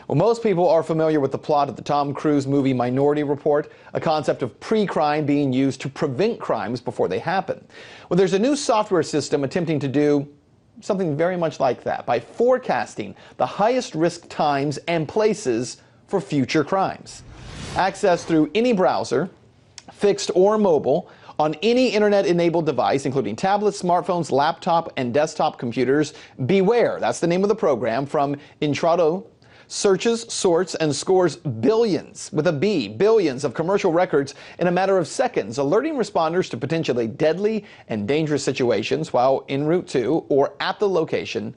Well, most people are familiar with the plot of the Tom Cruise movie Minority Report, a concept of pre-crime being used to prevent crimes before they happen. Well, there's a new software system attempting to do something very much like that by forecasting the highest risk times and places for future crimes. Access through any browser, fixed or mobile, on any internet-enabled device, including tablets, smartphones, laptop, and desktop computers. Beware, that's the name of the program from Intrado. Searches, sorts, and scores billions, with a B, billions of commercial records in a matter of seconds, alerting responders to potentially deadly and dangerous situations while en route to or at the location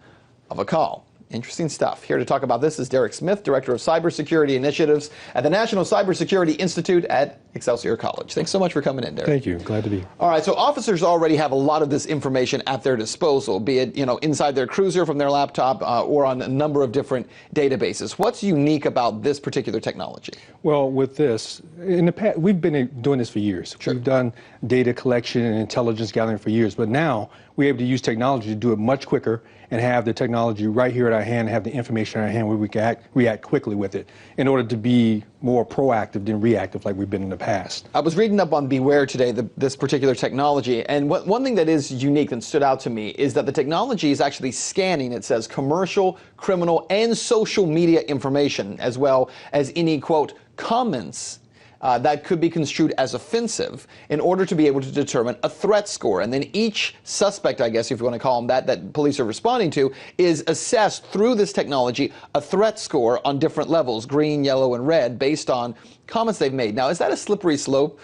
of a call. Interesting stuff. Here to talk about this is Derek Smith, Director of Cybersecurity Initiatives at the National Cybersecurity Institute at Excelsior College. Thanks so much for coming in, Derek. Thank you. Glad to be here. All right, so officers already have a lot of this information at their disposal, be it, inside their cruiser from their laptop or on a number of different databases. What's unique about this particular technology? Well, with this, in the past, we've been doing this for years. Sure. We've done data collection and intelligence gathering for years, but now we're able to use technology to do it much quicker and have the technology right here at our hand, have the information in our hand where we can react quickly with it in order to be more proactive than reactive like we've been in the past. I was reading up on Beware today, this particular technology, and one thing that is unique and stood out to me is that the technology is actually scanning, it says, commercial, criminal, and social media information, as well as any, quote, comments that could be construed as offensive in order to be able to determine a threat score. And then each suspect, I guess if you want to call them that police are responding to, is assessed through this technology a threat score on different levels, green, yellow, and red, based on comments they've made. Now, is that a slippery slope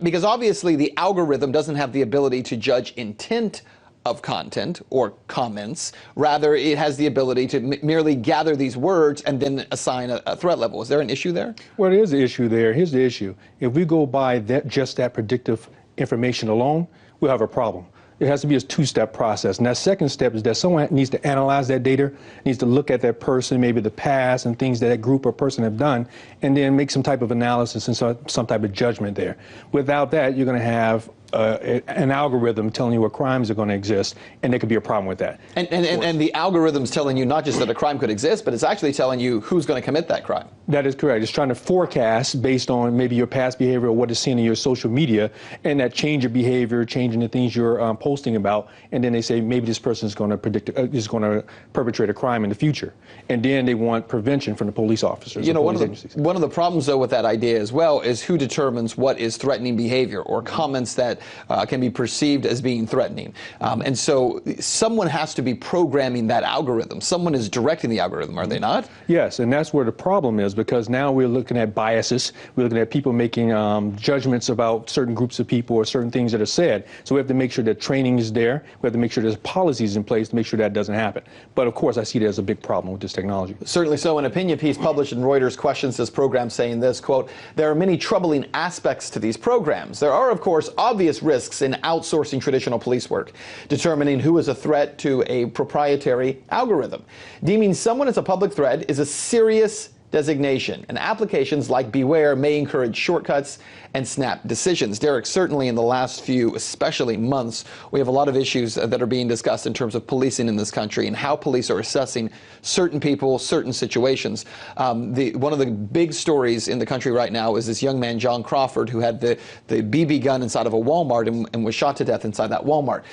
because obviously the algorithm doesn't have the ability to judge intent of content or comments. Rather, it has the ability to merely gather these words and then assign a threat level. Is there an issue there? Well, there is an issue there. Here's the issue. If we go by just that predictive information alone, we'll have a problem. It has to be a two-step process. And that second step is that someone needs to analyze that data, needs to look at that person, maybe the past and things that group or person have done, and then make some type of analysis and some type of judgment there. Without that, you're going to have an algorithm telling you what crimes are going to exist, and there could be a problem with that. And the algorithm's telling you not just that a crime could exist, but it's actually telling you who's going to commit that crime. That is correct. It's trying to forecast based on maybe your past behavior or what is seen in your social media, and that change of behavior, changing the things you're posting about, and then they say maybe this person is going to perpetrate a crime in the future, and then they want prevention from the police officers. One of the problems though with that idea as well is who determines what is threatening behavior or comments that can be perceived as being threatening. And so someone has to be programming that algorithm. Someone is directing the algorithm, are they not? Yes, and that's where the problem is, because now we're looking at biases. We're looking at people making judgments about certain groups of people or certain things that are said. So we have to make sure that training is there. We have to make sure there's policies in place to make sure that doesn't happen. But of course, I see that as a big problem with this technology. Certainly so. An opinion piece published in Reuters questions this program, saying this, quote, "There are many troubling aspects to these programs. There are, of course, obvious risks in outsourcing traditional police work, determining who is a threat to a proprietary algorithm. Deeming someone as a public threat is a serious designation, and applications like Beware may encourage shortcuts and snap decisions." Derek, certainly in the last few, especially months, we have a lot of issues that are being discussed in terms of policing in this country and how police are assessing certain people, certain situations. One of the big stories in the country right now is this young man, John Crawford, who had the BB gun inside of a Walmart and was shot to death inside that Walmart.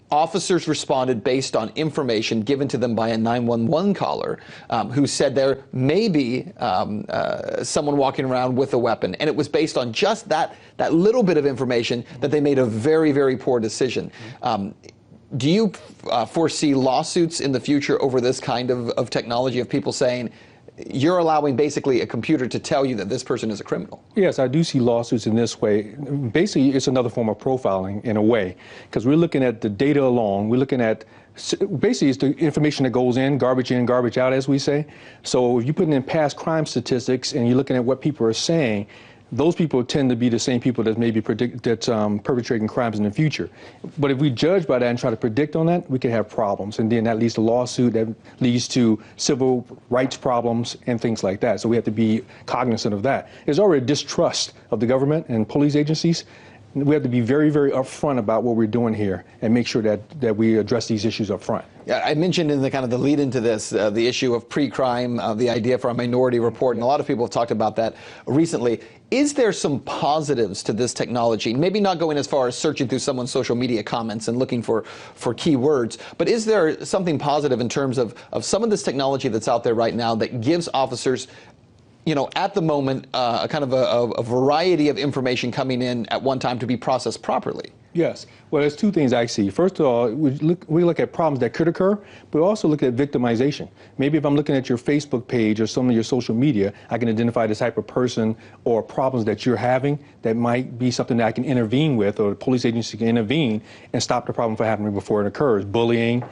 Officers responded based on information given to them by a 911 caller who said there may be someone walking around with a weapon. And it was based on just that little bit of information that they made a very, very poor decision. Do you foresee lawsuits in the future over this kind of technology, of people saying, you're allowing basically a computer to tell you that this person is a criminal? Yes, I do see lawsuits in this way. Basically, it's another form of profiling in a way, because we're looking at the data alone. We're looking at, basically, it's the information that goes in, garbage out, as we say. So if you're putting in past crime statistics and you're looking at what people are saying, those people tend to be the same people that may be perpetrating crimes in the future. But if we judge by that and try to predict on that, we can have problems. And then that leads to lawsuit, that leads to civil rights problems and things like that. So we have to be cognizant of that. There's already distrust of the government and police agencies. we have to be very, very upfront about what we're doing here and make sure that we address these issues up front. Yeah, I mentioned in the kind of the lead into this, the issue of pre-crime, the idea for a minority report, and a lot of people have talked about that recently. Is there some positives to this technology? Maybe not going as far as searching through someone's social media comments and looking for keywords, but is there something positive in terms of some of this technology that's out there right now that gives officers, you know, at the moment, a kind of a variety of information coming in at one time to be processed properly? Yes. Well, there's two things I see. First of all, we look at problems that could occur, but we also look at victimization. Maybe if I'm looking at your Facebook page or some of your social media, I can identify the type of person or problems that you're having that might be something that I can intervene with, or the police agency can intervene and stop the problem from happening before it occurs. Bullying,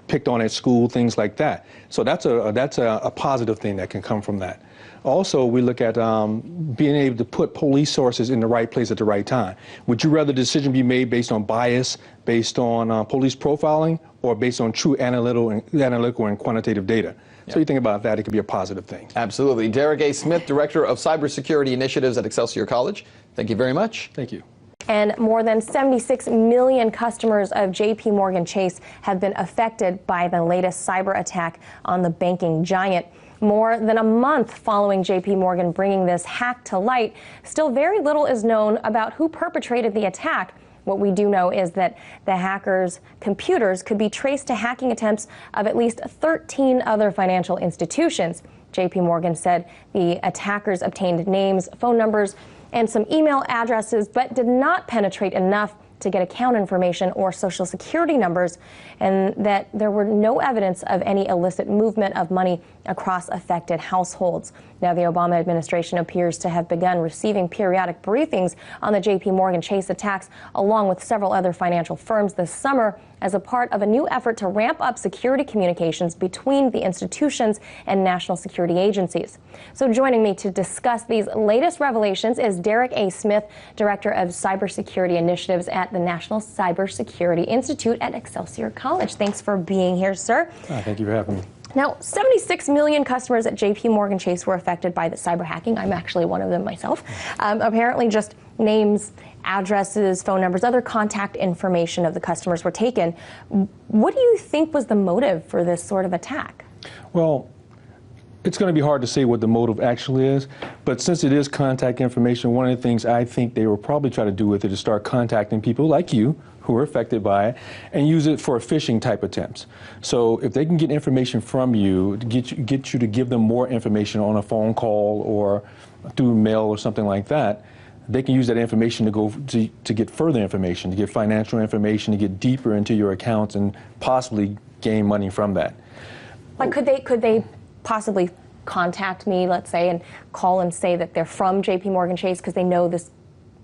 picked on at school, things like that. So that's a positive thing that can come from that. Also, we look at being able to put police sources in the right place at the right time. Would you rather the decision be made based on bias, based on police profiling, or based on true analytical and quantitative data? So you think about that, it could be a positive thing. Absolutely. Derek A. Smith, Director of Cybersecurity Initiatives at Excelsior College. Thank you very much. Thank you. And more than 76 million customers of JP Morgan Chase have been affected by the latest cyber attack on the banking giant. More than a month following JP Morgan bringing this hack to light, still very little is known about who perpetrated the attack. What we do know is that the hackers' computers could be traced to hacking attempts of at least 13 other financial institutions. JP Morgan said the attackers obtained names, phone numbers, and some email addresses, but did not penetrate enough to get account information or social security numbers, and that there were no evidence of any illicit movement of money across affected households. Now, the Obama administration appears to have begun receiving periodic briefings on the JP Morgan Chase attacks, along with several other financial firms this summer, as a part of a new effort to ramp up security communications between the institutions and national security agencies. So joining me to discuss these latest revelations is Derek A. Smith, Director of Cybersecurity Initiatives at the National Cybersecurity Institute at Excelsior College. Thanks for being here, sir. Thank you for having me. Now, 76 million customers at JP Morgan Chase were affected by the cyber hacking. I'm actually one of them myself. Apparently just names, addresses, phone numbers, other contact information of the customers were taken. What do you think was the motive for this sort of attack? Well, it's going to be hard to say what the motive actually is, but since it is contact information, one of the things I think they will probably try to do with it is start contacting people like you who are affected by it and use it for phishing type attempts. So if they can get information from you, get you to give them more information on a phone call or through mail or something like that, they can use that information to go to get further information, to get financial information, to get deeper into your accounts and possibly gain money from that. Like, could they possibly contact me, let's say, and call and say that they're from JP Morgan Chase because they know this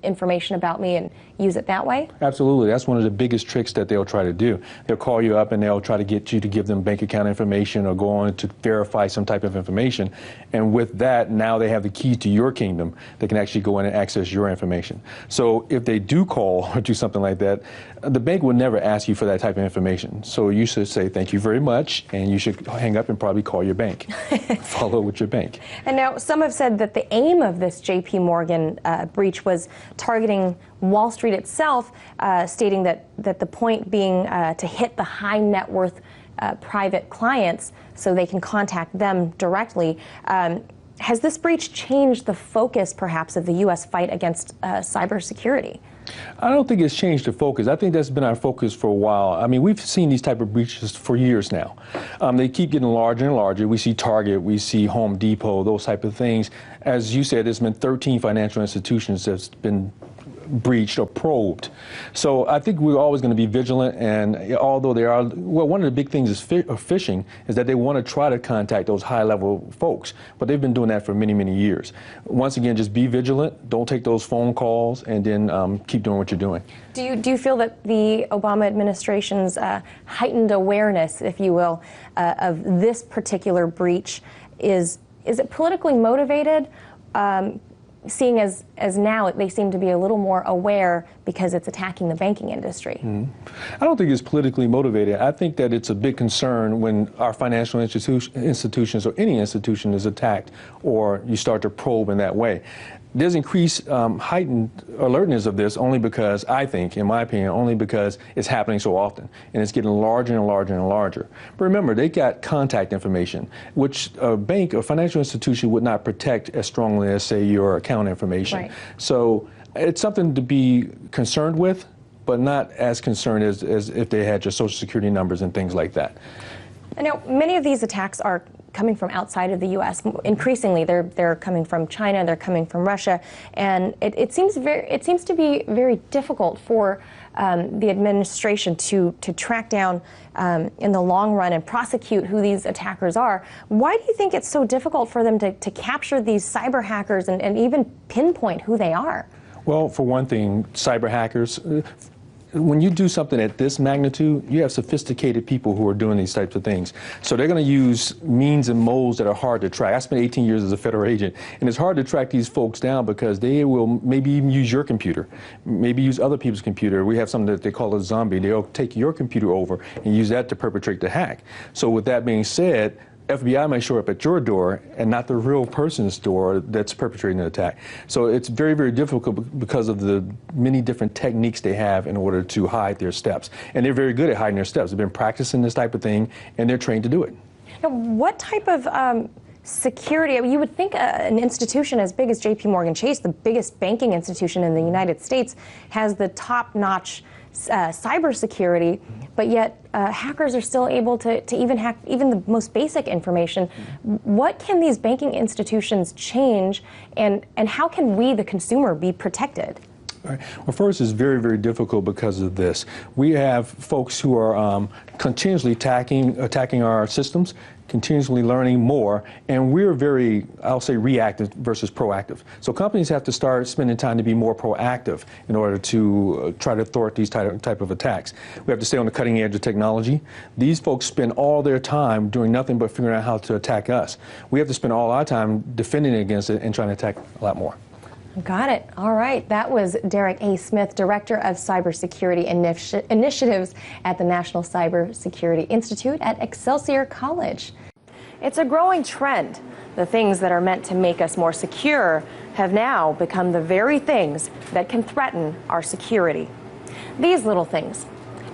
information about me and use it that way? Absolutely. That's one of the biggest tricks that they'll try to do. They'll call you up and they'll try to get you to give them bank account information or go on to verify some type of information. And with that, now they have the key to your kingdom. They can actually go in and access your information. So if they do call or do something like that, the bank will never ask you for that type of information. So you should say thank you very much, and you should hang up and probably call your bank. Follow with your bank. And now some have said that the aim of this JP Morgan breach was targeting Wall Street itself, stating that the point being to hit the high net worth private clients so they can contact them directly. Has this breach changed the focus, perhaps, of the U.S. fight against cybersecurity? I don't think it's changed the focus. I think that's been our focus for a while. I mean, we've seen these type of breaches for years now. They keep getting larger and larger. We see Target, we see Home Depot, those type of things. As you said, there's been 13 financial institutions that's been breached or probed. So I think we're always going to be vigilant, and although there are, well, one of the big things is phishing is that they want to try to contact those high-level folks, but they've been doing that for many, many years. Once again, just be vigilant, don't take those phone calls, and then keep doing what you're doing. Do you feel that the Obama administration's heightened awareness, if you will, of this particular breach is it politically motivated? Seeing as as now they seem to be a little more aware because it's attacking the banking industry? I don't think it's politically motivated. I think that it's a big concern when our financial institutions or any institution is attacked or you start to probe in that way. There's increased heightened alertness of this only because, I think, in my opinion, only because it's happening so often and it's getting larger and larger and larger. But remember, they got contact information, which a bank or financial institution would not protect as strongly as, say, your account information. Right. So it's something to be concerned with, but not as concerned as if they had your Social Security numbers and things like that. I know many of these attacks are coming from outside of the U.S. Increasingly, they're coming from China, they're coming from Russia, and it seems to be very difficult for the administration to track down in the long run and prosecute who these attackers are. Why do you think it's so difficult for them to capture these cyber hackers and even pinpoint who they are? Well, for one thing, cyber hackers, when you do something at this magnitude, you have sophisticated people who are doing these types of things. So they're going to use means and modes that are hard to track. I spent 18 years as a federal agent, and it's hard to track these folks down because they will maybe even use your computer, maybe use other people's computer. We have something that they call a zombie. They'll take your computer over and use that to perpetrate the hack. So with that being said, FBI may show up at your door and not the real person's door that's perpetrating the attack. So it's very, very difficult because of the many different techniques they have in order to hide their steps. And they're very good at hiding their steps. They've been practicing this type of thing, and they're trained to do it. Now, what type of security, I mean, you would think an institution as big as JP Morgan Chase, the biggest banking institution in the United States, has the top-notch cybersecurity, but yet hackers are still able to even hack even the most basic information. What can these banking institutions change, and how can we, the consumer, be protected? All right. Well, first, it's very, very difficult because of this. We have folks who are continuously attacking our systems, continuously learning more, and we're very, I'll say, reactive versus proactive. So companies have to start spending time to be more proactive in order to try to thwart these type of attacks. We have to stay on the cutting edge of technology. These folks spend all their time doing nothing but figuring out how to attack us. We have to spend all our time defending against it and trying to attack a lot more. Got it. All right. That was Derek A. Smith, Director of Cybersecurity Initiatives at the National Cybersecurity Institute at Excelsior College. It's a growing trend. The things that are meant to make us more secure have now become the very things that can threaten our security. These little things.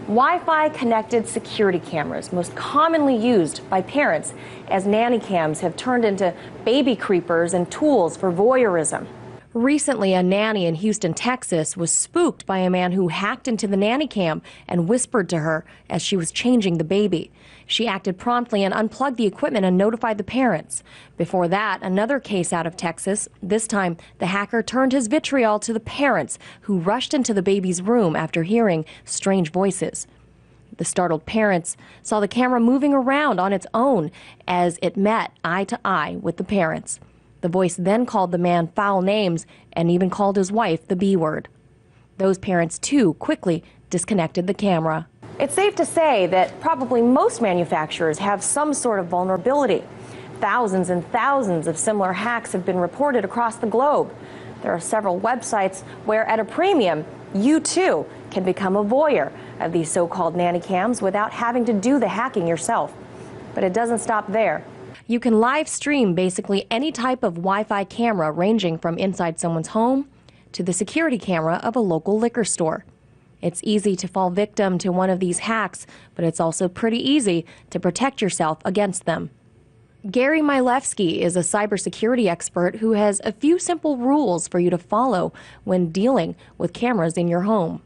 Wi-Fi connected security cameras, most commonly used by parents, as nanny cams have turned into baby creepers and tools for voyeurism. Recently, a nanny in Houston, Texas, was spooked by a man who hacked into the nanny cam and whispered to her as she was changing the baby. She acted promptly and unplugged the equipment and notified the parents. Before that, another case out of Texas. This time, the hacker turned his vitriol to the parents, who rushed into the baby's room after hearing strange voices. The startled parents saw the camera moving around on its own as it met eye to eye with the parents. The voice then called the man foul names and even called his wife the B word. Those parents, too, quickly disconnected the camera. It's safe to say that probably most manufacturers have some sort of vulnerability. Thousands and thousands of similar hacks have been reported across the globe. There are several websites where, at a premium, you too can become a voyeur of these so-called nanny cams without having to do the hacking yourself. But it doesn't stop there. You can live stream basically any type of Wi-Fi camera, ranging from inside someone's home to the security camera of a local liquor store. It's easy to fall victim to one of these hacks, but it's also pretty easy to protect yourself against them. Gary Milewski is a cybersecurity expert who has a few simple rules for you to follow when dealing with cameras in your home.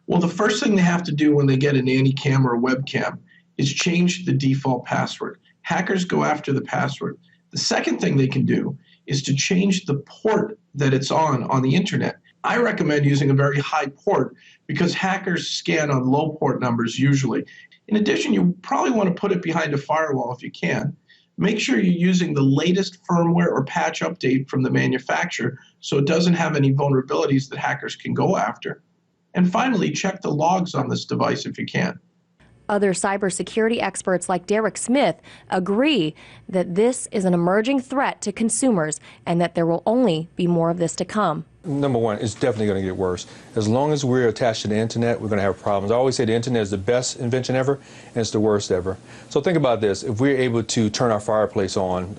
Well, the first thing they have to do when they get a nanny cam or a webcam is change the default password. Hackers go after the password. The second thing they can do is to change the port that it's on the internet. I recommend using a very high port because hackers scan on low port numbers usually. In addition, you probably want to put it behind a firewall if you can. Make sure you're using the latest firmware or patch update from the manufacturer so it doesn't have any vulnerabilities that hackers can go after. And finally, check the logs on this device if you can. Other cybersecurity experts like Derek Smith agree that this is an emerging threat to consumers and that there will only be more of this to come. Number one, it's definitely going to get worse. As long as we're attached to the internet, we're going to have problems. I always say the internet is the best invention ever, and it's the worst ever. So think about this. If we're able to turn our fireplace on,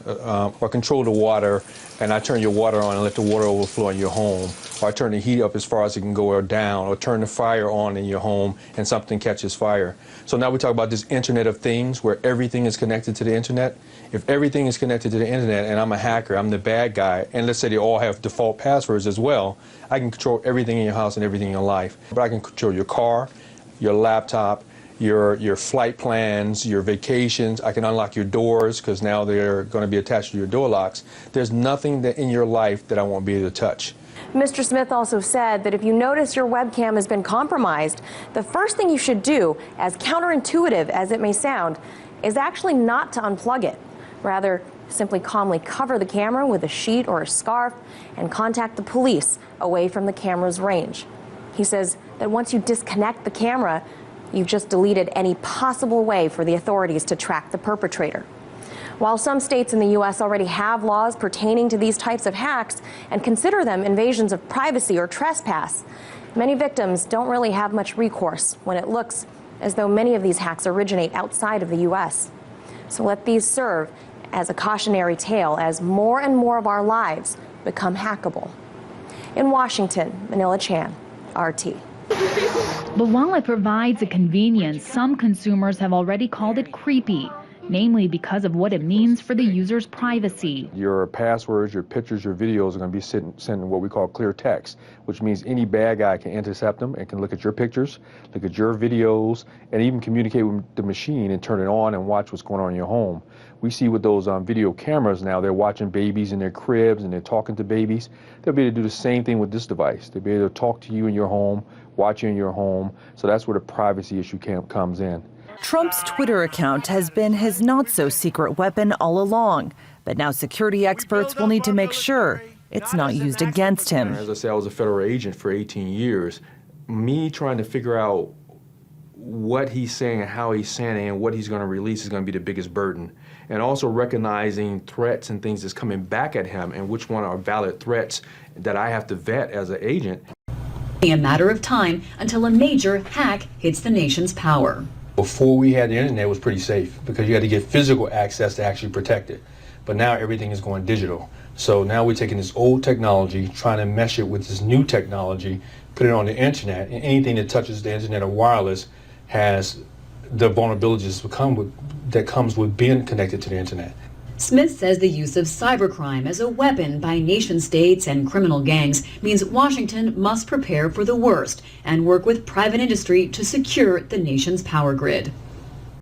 or control the water, and I turn your water on and let the water overflow in your home, or I turn the heat up as far as it can go or down, or turn the fire on in your home and something catches fire. So now we talk about this Internet of Things where everything is connected to the internet. If everything is connected to the internet and I'm a hacker, I'm the bad guy, and let's say they all have default passwords as well, I can control everything in your house and everything in your life. But I can control your car, your laptop, your flight plans, your vacations. I can unlock your doors because now they're going to be attached to your door locks. There's nothing that in your life that I won't be able to touch. Mr. Smith also said that if you notice your webcam has been compromised, the first thing you should do, as counterintuitive as it may sound, is actually not to unplug it. Rather, simply calmly cover the camera with a sheet or a scarf and contact the police away from the camera's range. He says that once you disconnect the camera, you've just deleted any possible way for the authorities to track the perpetrator. While some states in the U.S. already have laws pertaining to these types of hacks and consider them invasions of privacy or trespass, many victims don't really have much recourse when it looks as though many of these hacks originate outside of the U.S. So let these serve as a cautionary tale as more and more of our lives become hackable. In Washington, Manila Chan, RT. But while it provides a convenience, some consumers have already called it creepy, namely because of what it means for the user's privacy. Your passwords, your pictures, your videos are going to be sent in what we call clear text, which means any bad guy can intercept them and can look at your pictures, look at your videos, and even communicate with the machine and turn it on and watch what's going on in your home. We see with those video cameras now, they're watching babies in their cribs and they're talking to babies. They'll be able to do the same thing with this device. They'll be able to talk to you in your home, watch you in your home. So that's where the privacy issue comes in. Trump's Twitter account has been his not-so-secret weapon all along, but now security experts will need to make sure it's not used against him. As I said, I was a federal agent for 18 years. Me trying to figure out what he's saying and how he's saying it and what he's going to release is going to be the biggest burden. And also recognizing threats and things that's coming back at him and which one are valid threats that I have to vet as an agent. A matter of time until a major hack hits the nation's power. Before we had the internet, it was pretty safe because you had to get physical access to actually protect it. But now everything is going digital. So now we're taking this old technology, trying to mesh it with this new technology, put it on the internet, and anything that touches the internet or wireless has the vulnerabilities that comes with being connected to the internet. Smith says the use of cybercrime as a weapon by nation states and criminal gangs means Washington must prepare for the worst and work with private industry to secure the nation's power grid.